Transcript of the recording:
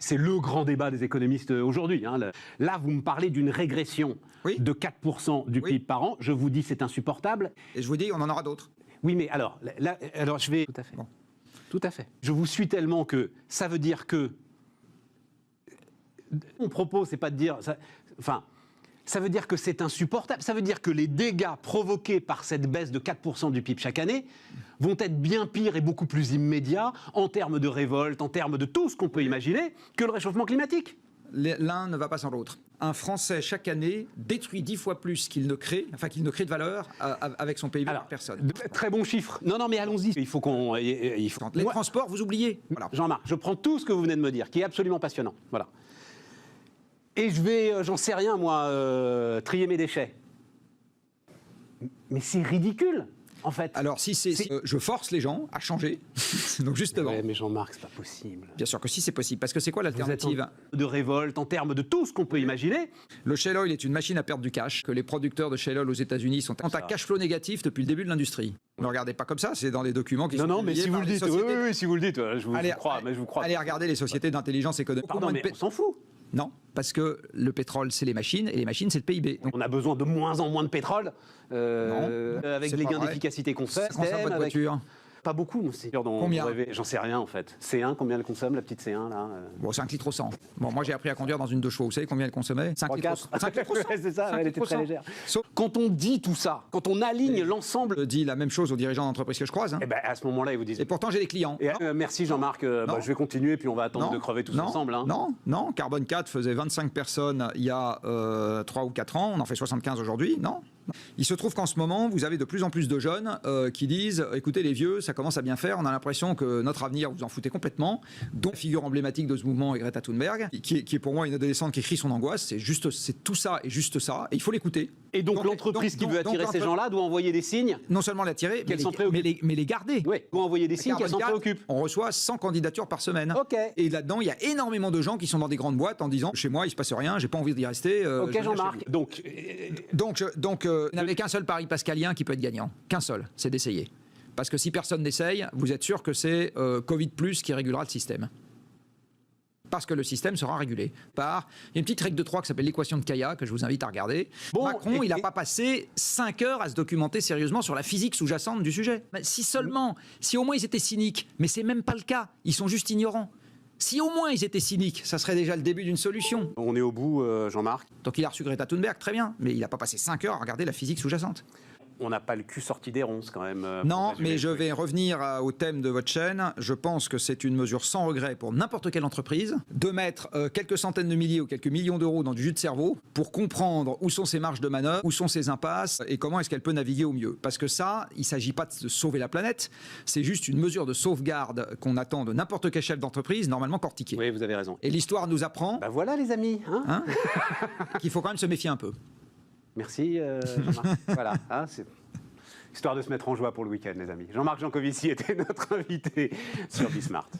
C'est le grand débat des économistes aujourd'hui. Hein. Là, vous me parlez d'une régression de 4% du PIB par an. Je vous dis c'est insupportable. Et je vous dis, on en aura d'autres. Oui, mais alors je vais... Tout à fait. Bon. Tout à fait. Je vous suis tellement que ça veut dire que... Mon propos, c'est pas de dire... Ça veut dire que c'est insupportable. Ça veut dire que les dégâts provoqués par cette baisse de 4% du PIB chaque année vont être bien pires et beaucoup plus immédiats en termes de révolte, en termes de tout ce qu'on peut imaginer, que le réchauffement climatique. L'un ne va pas sans l'autre. Un Français, chaque année, détruit 10 fois plus qu'il ne crée, qu'il ne crée de valeur avec son PIB par personne. Très bon chiffre. Non, mais allons-y. Il faut qu'on... Les transports, vous oubliez. Voilà. Jean-Marc, je prends tout ce que vous venez de me dire, qui est absolument passionnant. Voilà. Et je vais, j'en sais rien, moi, trier mes déchets. Mais c'est ridicule, en fait. Alors, si je force les gens à changer, donc justement... Mais Jean-Marc, c'est pas possible. Bien sûr que si, c'est possible. Parce que c'est quoi l'alternative de révolte, en termes de tout ce qu'on peut imaginer. Le shale oil est une machine à perdre du cash, que les producteurs de shale oil aux États-Unis sont en cash flow négatif depuis le début de l'industrie. Ne regardez pas comme ça, c'est dans les documents qui sont publiés. Non, mais si vous le dites, oui, si vous le dites, je vous crois. Allez regarder les sociétés d'intelligence économique. Pardon, mais on s'en fout. Non, parce que le pétrole, c'est les machines, et les machines, c'est le PIB. Donc, on a besoin de moins en moins de pétrole, avec les gains d'efficacité qu'on fait. Ça consomme votre voiture. Pas beaucoup, c'est sûr. Combien? J'en sais rien, en fait. C1, combien elle consomme, la petite C1, là Bon, 5 litres au 100. Bon, moi, j'ai appris à conduire dans une 2 chevaux. Vous savez combien elle consommait? 5 litres au 100. 5 litres au 100. C'est ça, elle était très légère. Quand on dit tout ça, quand on aligne l'ensemble... Je dis la même chose aux dirigeants d'entreprise que je croise. Hein. Et à ce moment-là, ils vous disent... Et pourtant, j'ai des clients. Merci Jean-Marc. Je vais continuer, puis on va attendre de crever tous ensemble. Hein. Non. Carbone 4 faisait 25 personnes il y a 3 ou 4 ans. On en fait 75 aujourd'hui. Non. Il se trouve qu'en ce moment, vous avez de plus en plus de jeunes qui disent « Écoutez les vieux, ça commence à bien faire, on a l'impression que notre avenir, vous en foutez complètement. » Donc, figure emblématique de ce mouvement est Greta Thunberg, qui est pour moi une adolescente qui écrit son angoisse. C'est tout ça et juste ça, et il faut l'écouter. Et donc l'entreprise qui veut attirer ces gens-là doit envoyer des signes. Non seulement l'attirer, mais les garder. Oui, doit envoyer des signes qu'elle s'en préoccupe. On reçoit 100 candidatures par semaine. Ok. Et là-dedans, il y a énormément de gens qui sont dans des grandes boîtes en disant « Chez moi, il se passe rien, j'ai pas envie d'y rester. » Ok Jean-Marc. Donc, vous n'avez qu'un seul pari pascalien qui peut être gagnant. Qu'un seul, c'est d'essayer. Parce que si personne n'essaye, vous êtes sûr que c'est Covid+ qui régulera le système. Parce que le système sera régulé par... Il y a une petite règle de 3 qui s'appelle l'équation de Kaya, que je vous invite à regarder. Bon, Macron, il n'a pas passé 5 heures à se documenter sérieusement sur la physique sous-jacente du sujet. Si au moins ils étaient cyniques, mais c'est même pas le cas, ils sont juste ignorants. Si au moins ils étaient cyniques, ça serait déjà le début d'une solution. On est au bout, Jean-Marc. Donc il a reçu Greta Thunberg, très bien, mais il n'a pas passé 5 heures à regarder la physique sous-jacente. On n'a pas le cul sorti des ronces quand même. Non, mais je vais revenir au thème de votre chaîne. Je pense que c'est une mesure sans regret pour n'importe quelle entreprise de mettre quelques centaines de milliers ou quelques millions d'euros dans du jus de cerveau pour comprendre où sont ses marges de manœuvre, où sont ses impasses et comment est-ce qu'elle peut naviguer au mieux. Parce que ça, il ne s'agit pas de sauver la planète, c'est juste une mesure de sauvegarde qu'on attend de n'importe quel chef d'entreprise, normalement cortiqué. Oui, vous avez raison. Et l'histoire nous apprend... voilà les amis, qu'il faut quand même se méfier un peu. Merci Jean-Marc. Voilà, c'est histoire de se mettre en joie pour le week-end, les amis. Jean-Marc Jancovici était notre invité sur Bismart.